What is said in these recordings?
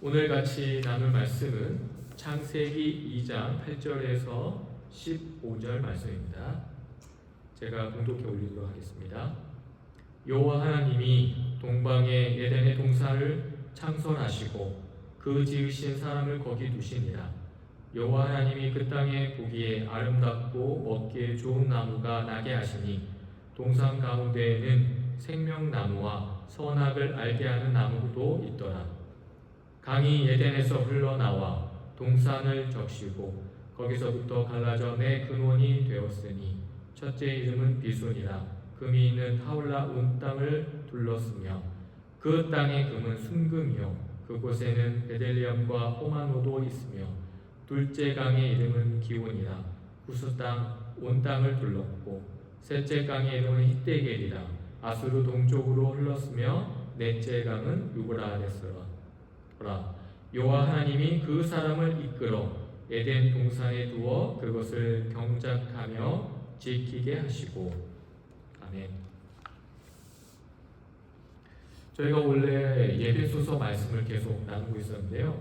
오늘 같이 나눌 말씀은 창세기 2장 8절에서 15절 말씀입니다. 제가 봉독해 올리도록 하겠습니다. 여호와 하나님이 동방의 에덴의 동산을 창설하시고 그 지으신 사람을 거기 두시니라. 여호와 하나님이 그 땅에 보기에 아름답고 먹기에 좋은 나무가 나게 하시니 동산 가운데에는 생명나무와 선악을 알게 하는 나무도 있더라. 강이 에덴에서 흘러나와 동산을 적시고 거기서부터 갈라져 내 근원이 되었으니 첫째 이름은 비손이라. 금이 있는 하울라 온 땅을 둘렀으며 그 땅의 금은 순금이요 그곳에는 베델리엄과 호마노도 있으며 둘째 강의 이름은 기온이라. 구스 땅 온 땅을 둘렀고 셋째 강의 이름은 히데겔이라. 아수르 동쪽으로 흘렀으며 넷째 강은 유브라데스라. 여호와 하나님이 그 사람을 이끌어 에덴 동산에 두어 그것을 경작하며 지키게 하시고. 아멘. 저희가 원래 예배소서 말씀을 계속 나누고 있었는데요.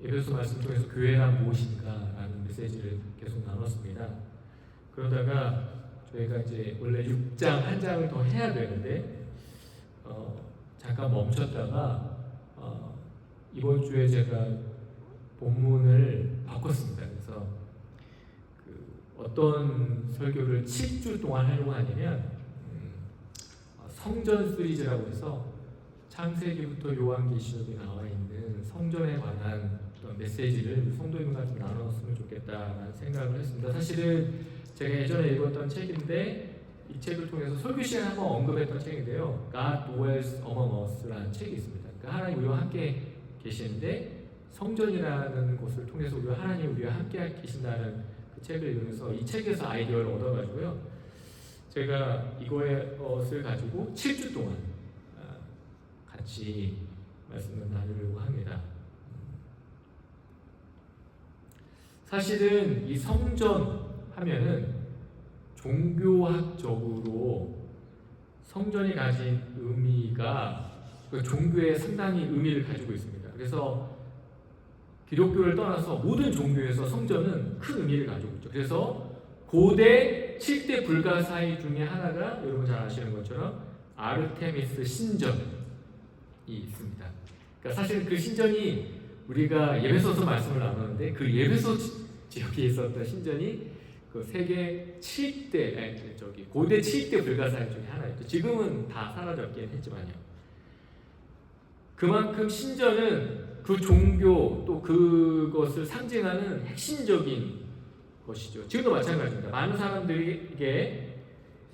예배소서 말씀 통해서 교회란 무엇인가라는 메시지를 계속 나눴습니다. 그러다가 저희가 이제 원래 6장 한 장을 더 해야 되는데 잠깐 멈췄다가 이번 주에 제가 본문을 바꿨습니다. 그래서 어떤 설교를 7주 동안 하려고 하냐면 성전 시리즈라고 해서 창세기부터 요한계시록에 나와 있는 성전에 관한 어떤 메시지를 성도님과 좀 나눴으면 좋겠다라는 생각을 했습니다. 사실은 제가 예전에 읽었던 책인데 이 책을 통해서 설교 시간에 한번 언급했던 책인데요. God Dwells Among Us라는 책이 있습니다. 그러니까 하나님 우리와 함께 계시는데 성전이라는 곳을 통해서 하나님 우리와 함께 계신다는 그 책을 읽으면서 이 책에서 아이디어를 얻어가지고요. 제가 이것을 가지고 7주 동안 같이 말씀을 나누려고 합니다. 사실은 이 성전 하면은 종교학적으로 성전이 가진 의미가 그 종교에 상당히 의미를 가지고 있습니다. 그래서 기독교를 떠나서 모든 종교에서 성전은 큰 의미를 가지고 있죠. 그래서 고대 7대 불가사의 중에 하나가 여러분 잘 아시는 것처럼 아르테미스 신전이 있습니다. 그러니까 사실 그 신전이 우리가 예배소서 말씀을 나누는데 그 예배소 지역에 있었던 신전이 그 세계 7대 고대 7대 불가사의 중에 하나였죠. 지금은 다 사라졌긴 했지만요. 그만큼 신전은 그 종교 또 그것을 상징하는 핵심적인 것이죠. 지금도 마찬가지입니다. 많은 사람들에게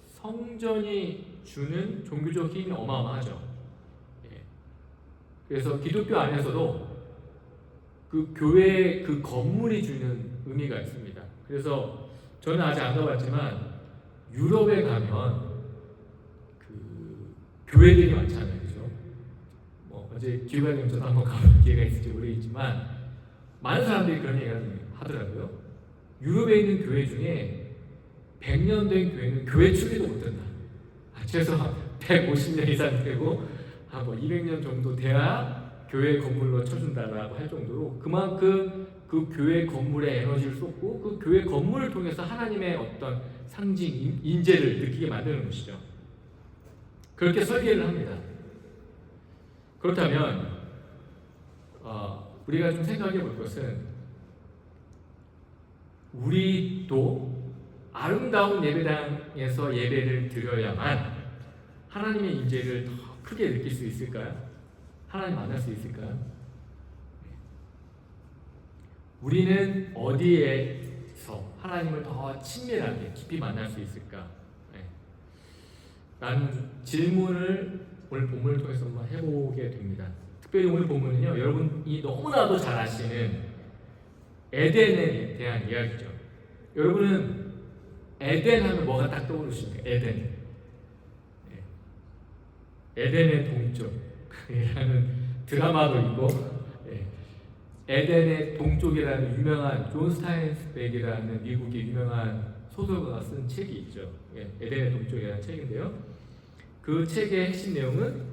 성전이 주는 종교적 힘이 어마어마하죠. 그래서 기독교 안에서도 그 교회 그 건물이 주는 의미가 있습니다. 그래서 저는 아직 안 가봤지만 유럽에 가면 그 교회들이 많잖아요. 어제 기회가 되면 저도 한번 가볼 기회가 있을지 모르겠지만 많은 사람들이 그런 얘기를 하더라고요. 유럽에 있는 교회 중에 100년 된 교회는 교회 축에도 못 든다. 최소한 150년 이상 되고 한 200년 정도 돼야 교회 건물로 쳐준다라고 할 정도로 그만큼 그 교회 건물에 에너지를 쏟고 그 교회 건물을 통해서 하나님의 어떤 상징, 인재를 느끼게 만드는 것이죠. 그렇게 설계를 합니다. 그렇다면 우리가 좀 생각해 볼 것은 우리도 아름다운 예배당에서 예배를 드려야만 하나님의 임재를 더 크게 느낄 수 있을까요? 하나님 만날 수 있을까요? 우리는 어디에서 하나님을 더 친밀하게 깊이 만날 수 있을까? 라는 질문을 오늘 본문을 통해서 한번 해보게 됩니다. 특별히 오늘 본문은요, 여러분이 너무나도 잘 아시는 에덴에 대한 이야기죠. 여러분은 에덴 하면 뭐가 딱 떠오르십니까? 에덴. 에덴의 동쪽이라는 드라마도 있고, 에덴의 동쪽이라는 유명한 존 스타인스백이라는 미국의 유명한 소설가가 쓴 책이 있죠. 에덴의 동쪽이라는 책인데요. 그 책의 핵심 내용은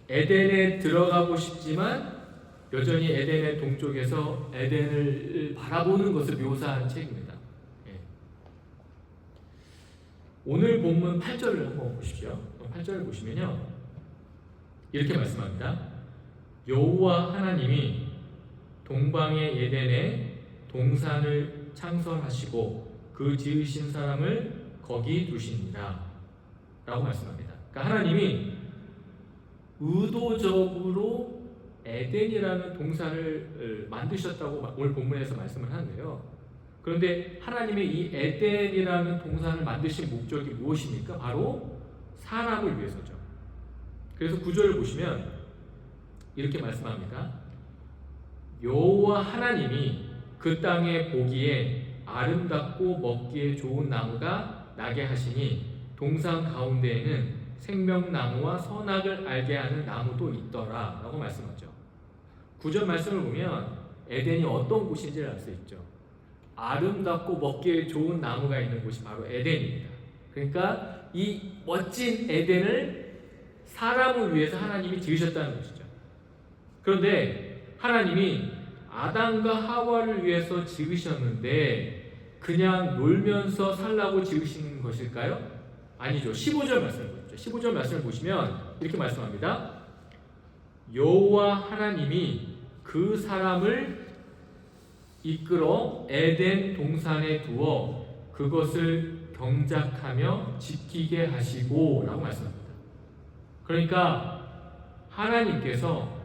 에덴에 들어가고 싶지만 여전히 에덴의 동쪽에서 에덴을 바라보는 것을 묘사한 책입니다. 예. 오늘 본문 8절을 한번 보십시오. 8절을 보시면요, 이렇게 말씀합니다. 여호와 하나님이 동방의 에덴에 동산을 창설하시고 그 지으신 사람을 거기 두시니라 라고 말씀합니다. 그러니까 하나님이 의도적으로 에덴이라는 동산을 만드셨다고 오늘 본문에서 말씀을 하는데요. 그런데 하나님의 이 에덴이라는 동산을 만드신 목적이 무엇입니까? 바로 사람을 위해서죠. 그래서 9절을 보시면 이렇게 말씀합니다. 여호와 하나님이 그 땅에 보기에 아름답고 먹기에 좋은 나무가 나게 하시니 동산 가운데에는 생명나무와 선악을 알게 하는 나무도 있더라 라고 말씀하죠. 9절 말씀을 보면 에덴이 어떤 곳인지를 알 수 있죠. 아름답고 먹기에 좋은 나무가 있는 곳이 바로 에덴입니다. 그러니까 이 멋진 에덴을 사람을 위해서 하나님이 지으셨다는 것이죠. 그런데 하나님이 아담과 하와를 위해서 지으셨는데 그냥 놀면서 살라고 지으신 것일까요? 아니죠. 15절 말씀을 보십시오. 15절 말씀을 보시면 이렇게 말씀합니다. 여호와 하나님이 그 사람을 이끌어 에덴 동산에 두어 그것을 경작하며 지키게 하시고 라고 말씀합니다. 그러니까 하나님께서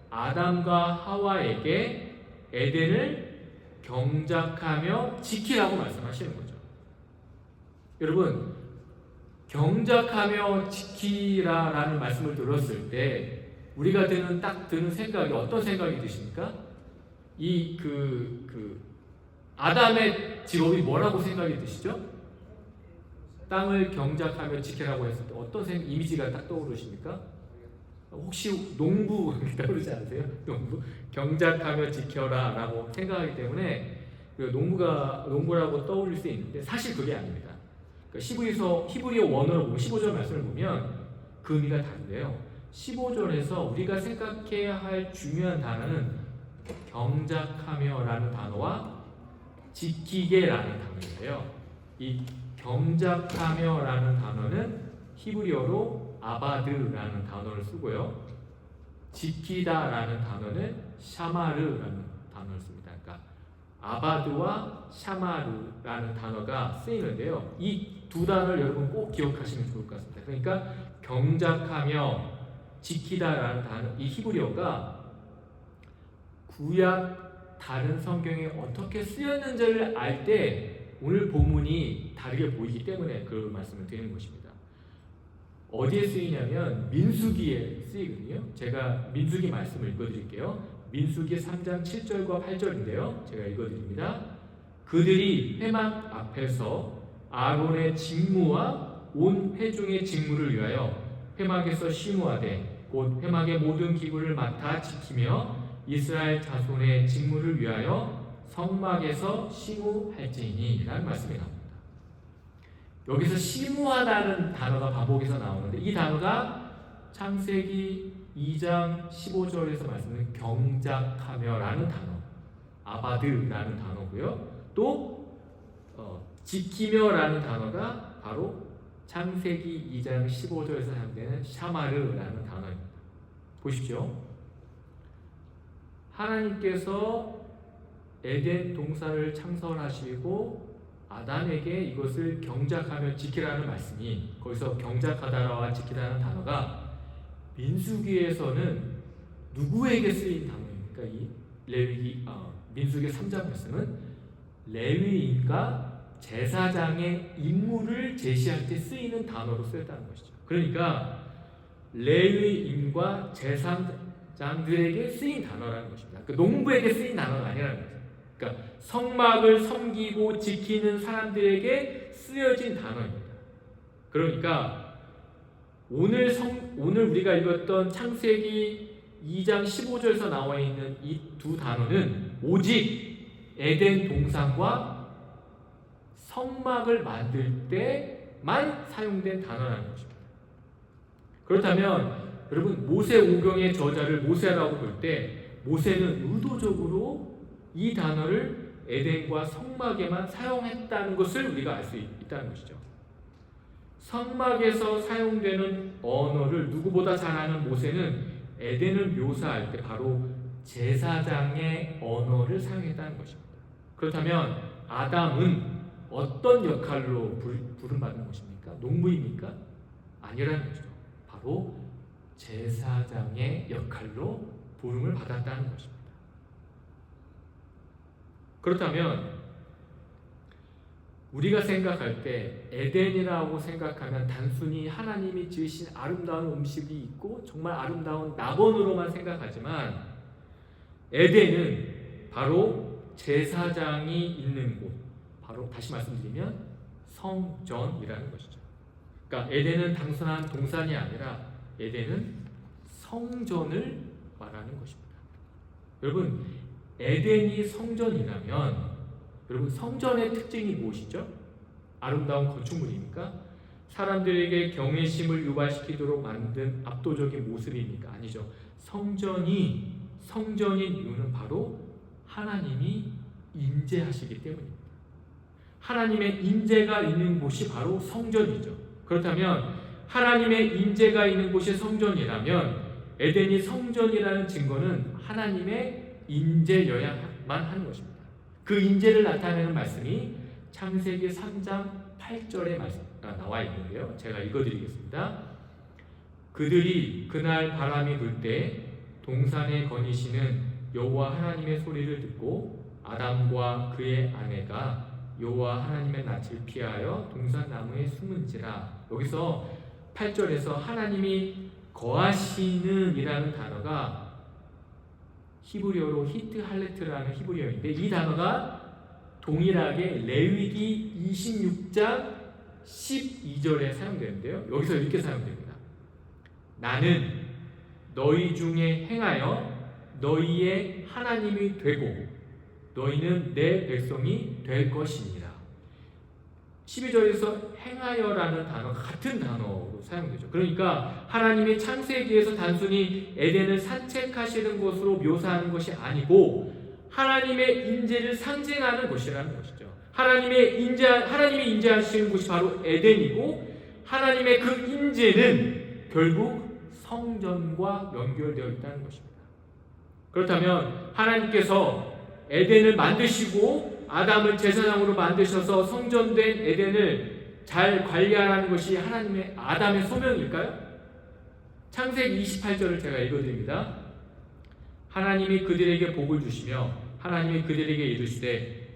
아담과 하와에게 에덴을 경작하며 지키라고 말씀하시는 거죠. 여러분, 경작하며 지키라라는 말씀을 들었을 때 우리가 딱 드는 생각이 어떤 생각이 드십니까? 아담의 직업이 뭐라고 생각이 드시죠? 땅을 경작하며 지키라고 했을 때 어떤 이미지가 딱 떠오르십니까? 혹시 농부 떠오르지 않으세요? 농부 경작하며 지켜라라고 생각하기 때문에 농부라고 떠올릴 수 있는데 사실 그게 아닙니다. 히브리어 원어로 보면 15절 말씀을 보면 그 의미가 다른데요. 15절에서 우리가 생각해야 할 중요한 단어는 경작하며라는 단어와 지키게라는 단어인데요. 이 경작하며라는 단어는 히브리어로 아바드라는 단어를 쓰고요. 지키다라는 단어는 샤마르라는 단어를 씁니다. 그러니까 아바드와 샤마르라는 단어가 쓰이는데요. 이 두 단어를 여러분 꼭 기억하시면 좋을 것 같습니다. 그러니까 경작하며 지키다라는 단어, 이 히브리어가 구약 다른 성경에 어떻게 쓰였는지를 알 때 오늘 본문이 다르게 보이기 때문에 그 말씀을 드리는 것입니다. 어디에 쓰이냐면 민수기에 쓰이거든요. 제가 민수기 말씀을 읽어드릴게요. 민수기 3장 7절과 8절인데요. 제가 읽어드립니다. 그들이 회막 앞에서 아론의 직무와 온 회중의 직무를 위하여 회막에서 심우하되 곧 회막의 모든 기구를 맡아 지키며 이스라엘 자손의 직무를 위하여 성막에서 심우할지니 라는 말씀이 나옵니다. 여기서 심우하다는 단어가 반복해서 나오는데 이 단어가 창세기 2장 15절에서 말씀하는 경작하며 라는 단어, 아바드라는 단어고요. 또 지키며 라는 단어가 바로 창세기 2장 15절에서 사용되는 샤마르라는 단어입니다. 보십시오. 하나님께서 에덴 동산을 창설하시고 아담에게 이것을 경작하며 지키라는 말씀이, 거기서 경작하다와 지키라는 단어가 민수기에서는 누구에게 쓰인 단어입니까? 이 민수기 3장 말씀은 레위인과 제사장의 임무를 제시할 때 쓰이는 단어로 쓰였다는 것이죠. 그러니까 레위인과 제사장들에게 쓰인 단어라는 것입니다. 그러니까 농부에게 쓰인 단어가 아니라는 거죠. 그러니까 성막을 섬기고 지키는 사람들에게 쓰여진 단어입니다. 그러니까 오늘 우리가 읽었던 창세기 2장 15절에서 나와 있는 이 두 단어는 오직 에덴 동산과 성막을 만들 때만 사용된 단어라는 것입니다. 그렇다면 여러분 모세오경의 저자를 모세라고 볼 때 모세는 의도적으로 이 단어를 에덴과 성막에만 사용했다는 것을 우리가 알 수 있다는 것이죠. 성막에서 사용되는 언어를 누구보다 잘 아는 모세는 에덴을 묘사할 때 바로 제사장의 언어를 사용했다는 것입니다. 그렇다면 아담은 어떤 역할로 부름받는 것입니까? 농부입니까? 아니라는 거죠. 바로 제사장의 역할로 부름을 받았다는 것입니다. 그렇다면 우리가 생각할 때 에덴이라고 생각하면 단순히 하나님이 지으신 아름다운 음식이 있고 정말 아름다운 낙원으로만 생각하지만 에덴은 바로 제사장이 있는 곳, 바로 다시 말씀드리면 성전이라는 것이죠. 그러니까 에덴은 단순한 동산이 아니라 에덴은 성전을 말하는 것입니다. 여러분 에덴이 성전이라면 여러분 성전의 특징이 무엇이죠? 아름다운 건축물입니까? 사람들에게 경외심을 유발시키도록 만든 압도적인 모습입니까? 아니죠. 성전이 성전인 이유는 바로 하나님이 임재하시기 때문입니다. 하나님의 임재가 있는 곳이 바로 성전이죠. 그렇다면 하나님의 임재가 있는 곳이 성전이라면 에덴이 성전이라는 증거는 하나님의 임재여야만 하는 것입니다. 그 임재를 나타내는 말씀이 창세기 3장 8절에 나와 있는데요. 제가 읽어드리겠습니다. 그들이 그날 바람이 불 때 동산에 거니시는 여호와 하나님의 소리를 듣고 아담과 그의 아내가 여호와 하나님의 낯을 피하여 동산 나무에 숨은지라. 여기서 8절에서 하나님이 거하시는 이라는 단어가 히브리어로 히트 할레트라는 히브리어인데 이 단어가 동일하게 레위기 26장 12절에 사용되는데요. 여기서 이렇게 사용됩니다. 나는 너희 중에 행하여 너희의 하나님이 되고 너희는 내 백성이 될 것이니라. 12절에서 행하여라는 단어가 같은 단어로 사용되죠. 그러니까 하나님이 창세기에서 단순히 에덴을 산책하시는 것으로 묘사하는 것이 아니고 하나님의 임재를 상징하는 것이라는 것이죠. 하나님이 임재하시는 곳이 바로 에덴이고 하나님의 그 임재는 결국 성전과 연결되어 있다는 것입니다. 그렇다면 하나님께서 에덴을 만드시고 아담을 제사장으로 만드셔서 성전된 에덴을 잘 관리하라는 것이 하나님의 아담의 소명일까요? 창세기 28절을 제가 읽어드립니다. 하나님이 그들에게 복을 주시며 하나님이 그들에게 이르시되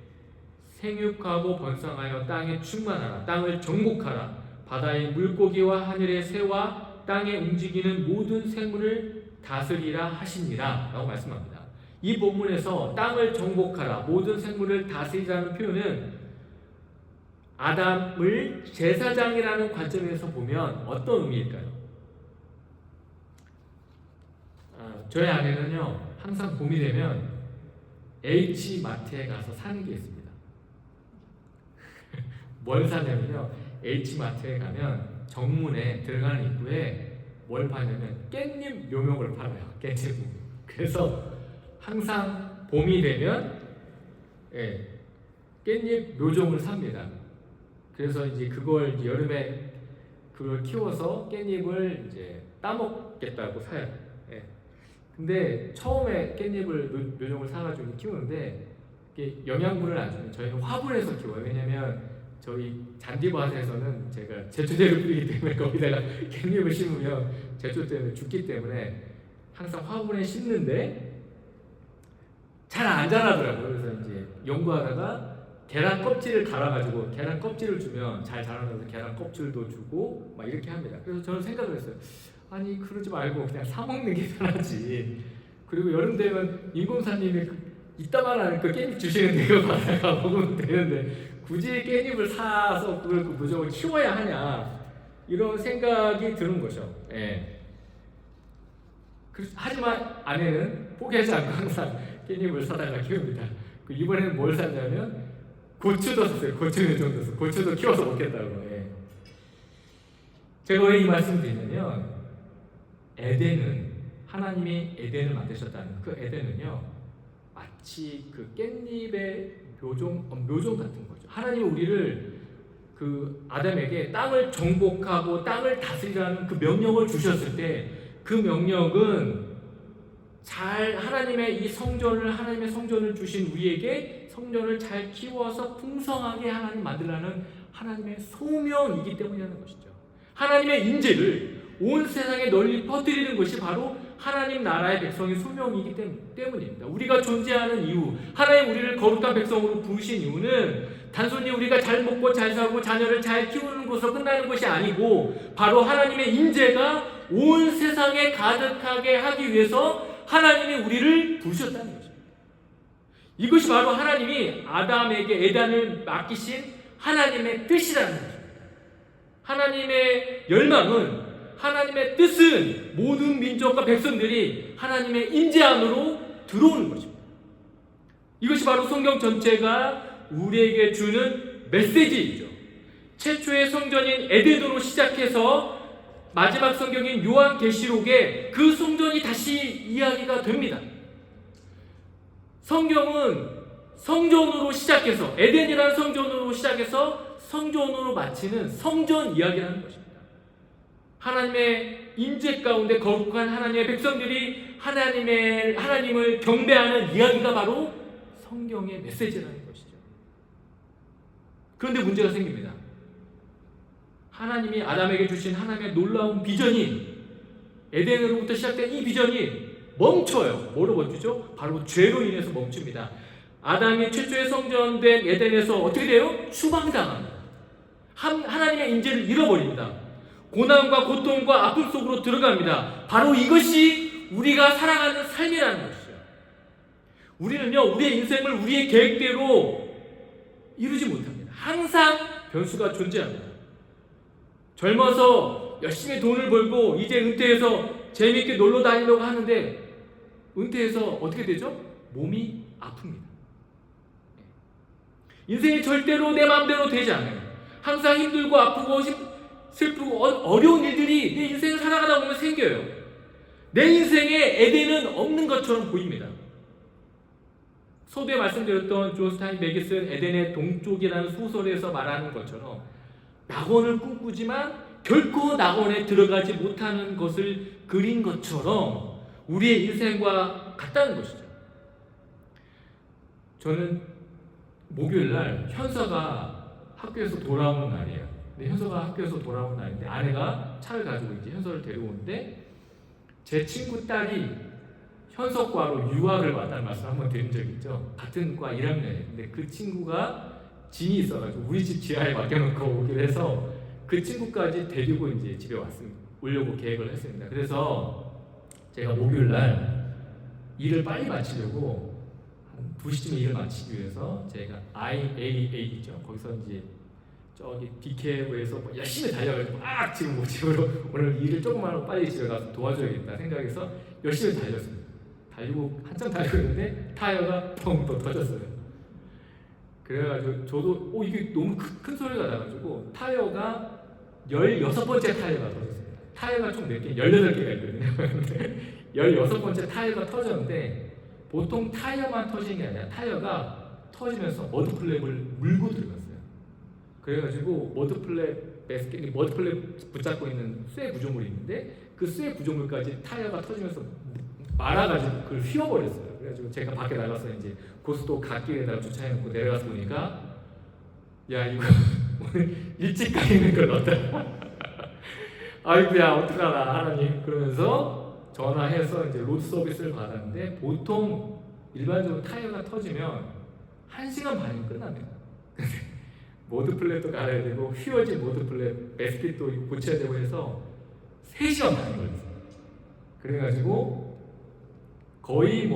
생육하고 번성하여 땅에 충만하라. 땅을 정복하라. 바다의 물고기와 하늘의 새와 땅에 움직이는 모든 생물을 다스리라 하시니라 라고 말씀합니다. 이 본문에서 땅을 정복하라, 모든 생물을 다스리라는 표현은 아담을 제사장이라는 관점에서 보면 어떤 의미일까요? 저희 아내는요 항상 봄이 되면 H마트에 가서 사는 게 있습니다. 뭘 사냐면요, H마트에 가면 정문에 들어가는 입구에 뭘 파냐면 깻잎 묘목을 팔아요. 깻잎. 그래서 항상 봄이 되면 깻잎 묘종을 삽니다. 그래서 이제 그걸 여름에 그걸 키워서 깻잎을 이제 따먹겠다고 사요. 근데 처음에 깻잎을 묘종을 사가지고 키우는데 이게 영양분을 안 주면 저희는 화분에서 키워요. 왜냐면 저희 잔디밭에서는 제가 제초제를 뿌리기 때문에 거기다가 깻잎을 심으면 제초 때문에 죽기 때문에 항상 화분에 심는데 잘 안 자라더라고요. 그래서 이제 연구하다가 계란 껍질을 갈아가지고 계란 껍질을 주면 잘 자라면서 계란 껍질도 주고 막 이렇게 합니다. 그래서 저는 생각을 했어요. 아니 그러지 말고 그냥 사 먹는 게 편하지. 그리고 여름 되면 임금사님이 이따만한 그 깻잎 주시는데 이거 받아가 먹으면 되는데 굳이 깻잎을 사서 그걸 무조건 키워야 하냐 이런 생각이 드는 거죠. 하지만 아내는 포기하지 않고 항상 깻잎을 사다가 키웁니다. 이번에는 뭘 샀냐면 고추도 샀어요. 고추 정도 샀어요. 고추도 키워서 먹겠다고. 제가 왜 이 말씀을 드리냐면 에덴은 하나님이 에덴을 만드셨다는 그 에덴은요 마치 그 깻잎의 묘종 같은 거죠. 하나님이 우리를 그 아담에게 땅을 정복하고 땅을 다스리라는 그 명령을 주셨을 때 그 명령은 잘 하나님의 성전을 주신 우리에게 성전을 잘 키워서 풍성하게 하나님 만들라는 하나님의 소명이기 때문이라는 것이죠. 하나님의 인재를 온 세상에 널리 퍼뜨리는 것이 바로 하나님 나라의 백성의 소명이기 때문입니다. 우리가 존재하는 이유, 하나님 우리를 거룩한 백성으로 부르신 이유는 단순히 우리가 잘 먹고 잘 살고 자녀를 잘 키우는 것으로 끝나는 것이 아니고 바로 하나님의 인재가 온 세상에 가득하게 하기 위해서 하나님이 우리를 부르셨다는 것입니다. 이것이 바로 하나님이 아담에게 에덴을 맡기신 하나님의 뜻이라는 것입니다. 하나님의 열망은, 하나님의 뜻은 모든 민족과 백성들이 하나님의 인재 안으로 들어오는 것입니다. 이것이 바로 성경 전체가 우리에게 주는 메시지이죠. 최초의 성전인 에덴으로 시작해서 마지막 성경인 요한계시록에 그 성전이 다시 이야기가 됩니다. 성경은 성전으로 시작해서 에덴이라는 성전으로 시작해서 성전으로 마치는 성전 이야기라는 것입니다. 하나님의 인재 가운데 거룩한 하나님의 백성들이 하나님을 경배하는 이야기가 바로 성경의 메시지라는 것이죠. 그런데 문제가 생깁니다. 하나님이 아담에게 주신 하나님의 놀라운 비전이, 에덴으로부터 시작된 이 비전이 멈춰요. 뭐로 멈추죠? 바로 죄로 인해서 멈춥니다. 아담이 최초의 성전된 에덴에서 어떻게 돼요? 추방당합니다. 하나님의 인재를 잃어버립니다. 고난과 고통과 아픔 속으로 들어갑니다. 바로 이것이 우리가 살아가는 삶이라는 것이죠. 우리는요, 우리의 인생을 우리의 계획대로 이루지 못합니다. 항상 변수가 존재합니다. 젊어서 열심히 돈을 벌고 이제 은퇴해서 재미있게 놀러 다니려고 하는데 은퇴해서 어떻게 되죠? 몸이 아픕니다. 인생이 절대로 내 마음대로 되지 않아요. 항상 힘들고 아프고 슬프고 어려운 일들이 내 인생을 살아가다 보면 생겨요. 내 인생에 에덴은 없는 것처럼 보입니다. 서두에 말씀드렸던 존 스타인백이 쓴 에덴의 동쪽이라는 소설에서 말하는 것처럼 낙원을 꿈꾸지만 결코 낙원에 들어가지 못하는 것을 그린 것처럼 우리의 인생과 같다는 것이죠. 저는 목요일날 현서가 학교에서 돌아오는 날이에요. 근데 현서가 학교에서 돌아오는 날인데 아내가 차를 가지고 이제 현서를 데려오는데 제 친구 딸이 현서과로 유학을 왔다는 말씀을 한번 드린 적이 있죠. 같은 과 1학년이에요. 근데 그 친구가 진이 있어가지고 우리 집 지하에 맡겨놓고 오기로 해서 그 친구까지 데리고 이제 집에 오려고 계획을 했습니다. 그래서 제가 목요일날 일을 빨리 마치려고 한 2시쯤에 일을 마치기 위해서 제가 IAA죠. 거기서 이제 저기 BK에서 열심히 달려가지고 지금 집으로 오늘 일을 조금만 하고 빨리 집에 가서 도와줘야겠다 생각해서 열심히 달렸습니다. 달리고 한참 달리고 있는데 타이어가 텅 또 터졌어요. 그래가지고 저도 이게 너무 큰 소리가 나가지고 타이어가 16번째 타이어가 터졌습니다. 타이어가 총 몇 개? 18개가 있거든요. 16번째 타이어가 터졌는데 보통 타이어만 터진 게 아니라 타이어가 터지면서 머드플랩을 물고 들어갔어요. 그래가지고 머드플랩 붙잡고 있는 쇠 구조물이 있는데 그 쇠 구조물까지 타이어가 터지면서 말아가지고 그걸 휘어버렸어요. 그래가지고 제가 밖에 나가서 이제 고속도로 갓길에다가 주차해놓고 내려가서 보니까 야 이거 오늘 일찍 가는 걸 넣었다. 아이고야 어떡하나 하나님 그러면서 전화해서 이제 로드 서비스를 받았는데 보통 일반적으로 타이어가 터지면 1시간 반이면 끝납니다. 모드플랫도 갈아야 되고 휘어진 모드플랫 베스킷도 고쳐야 되고 해서 3시간 반이 걸렸어요. 그래가지고 거의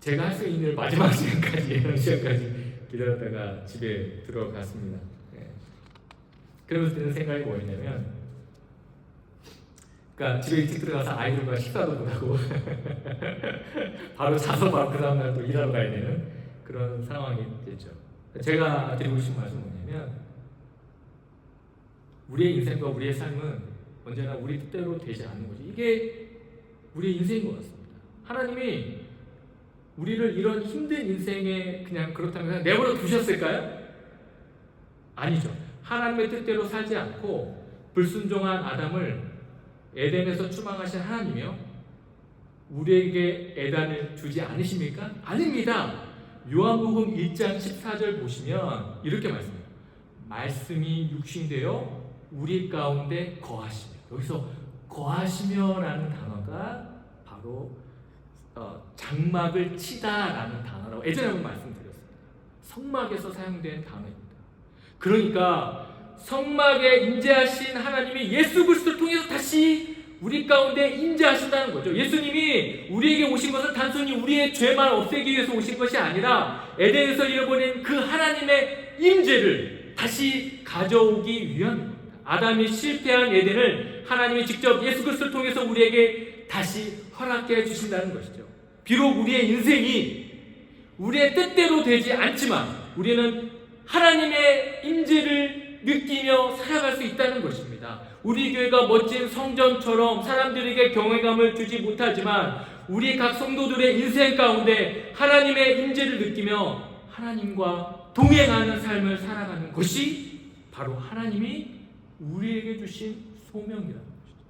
제가 할 수 있는 일 마지막 시간까지 예상 시간까지 기다렸다가 집에 들어갔습니다. 그러면서 드는 생각이 뭐였냐면 그러니까 집에 일찍 들어가서 아이들과 식사도 못하고 바로 자서 바로 그 다음날 또 일하러 가야 되는 그런 상황이 됐죠. 제가 드리고 싶은 말씀은 뭐냐면 우리의 인생과 우리의 삶은 언제나 우리 뜻대로 되지 않는 거죠. 이게 우리의 인생인 것 같습니다. 하나님이 우리를 이런 힘든 인생에 그냥 그렇다면 그냥 내버려 두셨을까요? 아니죠. 하나님의 뜻대로 살지 않고 불순종한 아담을 에덴에서 추방하신 하나님이요, 우리에게 애단을 주지 않으십니까? 아닙니다. 요한복음 1장 14절 보시면 이렇게 말씀해요. 말씀이 육신되어 우리 가운데 거하시며. 여기서 거하시며라는 단어가 바로 장막을 치다라는 단어라고 예전에 한번 말씀드렸습니다. 성막에서 사용된 단어입니다. 그러니까 성막에 임재하신 하나님이 예수 그리스도를 통해서 다시 우리 가운데 임재하신다는 거죠. 예수님이 우리에게 오신 것은 단순히 우리의 죄만 없애기 위해서 오신 것이 아니라 에덴에서 잃어버린 그 하나님의 임재를 다시 가져오기 위함입니다. 아담이 실패한 에덴을 하나님이 직접 예수 그리스도를 통해서 우리에게 다시 허락해 주신다는 것이죠. 비록 우리의 인생이 우리의 뜻대로 되지 않지만 우리는 하나님의 임재를 느끼며 살아갈 수 있다는 것입니다. 우리 교회가 멋진 성전처럼 사람들에게 경외감을 주지 못하지만 우리 각 성도들의 인생 가운데 하나님의 임재를 느끼며 하나님과 동행하는 삶을 살아가는 것이 바로 하나님이 우리에게 주신 소명이라는 것이죠.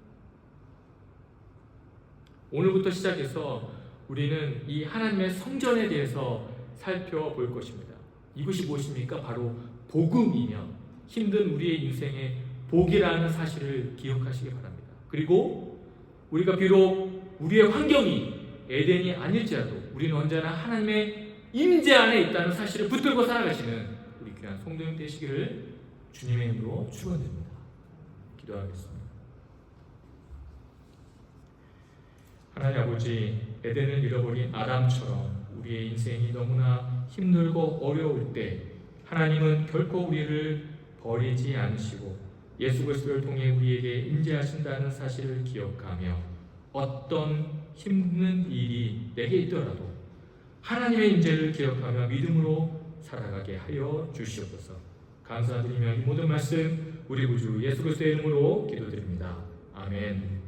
오늘부터 시작해서 우리는 이 하나님의 성전에 대해서 살펴볼 것입니다. 이것이 무엇입니까? 바로 복음이며 힘든 우리의 인생의 복이라는 사실을 기억하시기 바랍니다. 그리고 우리가 비록 우리의 환경이 에덴이 아닐지라도 우리는 언제나 하나님의 임재 안에 있다는 사실을 붙들고 살아가시는 우리 귀한 성도님 되시기를 주님의 이름으로 축원드립니다. 기도하겠습니다. 하나님 아버지, 에덴을 잃어버린 아담처럼 우리의 인생이 너무나 힘들고 어려울 때 하나님은 결코 우리를 버리지 않으시고 예수 그리스도를 통해 우리에게 임재하신다는 사실을 기억하며 어떤 힘든 일이 내게 있더라도 하나님의 임재를 기억하며 믿음으로 살아가게 하여 주시옵소서. 감사드리며 이 모든 말씀 우리 구주 예수 그리스도의 이름으로 기도드립니다. 아멘.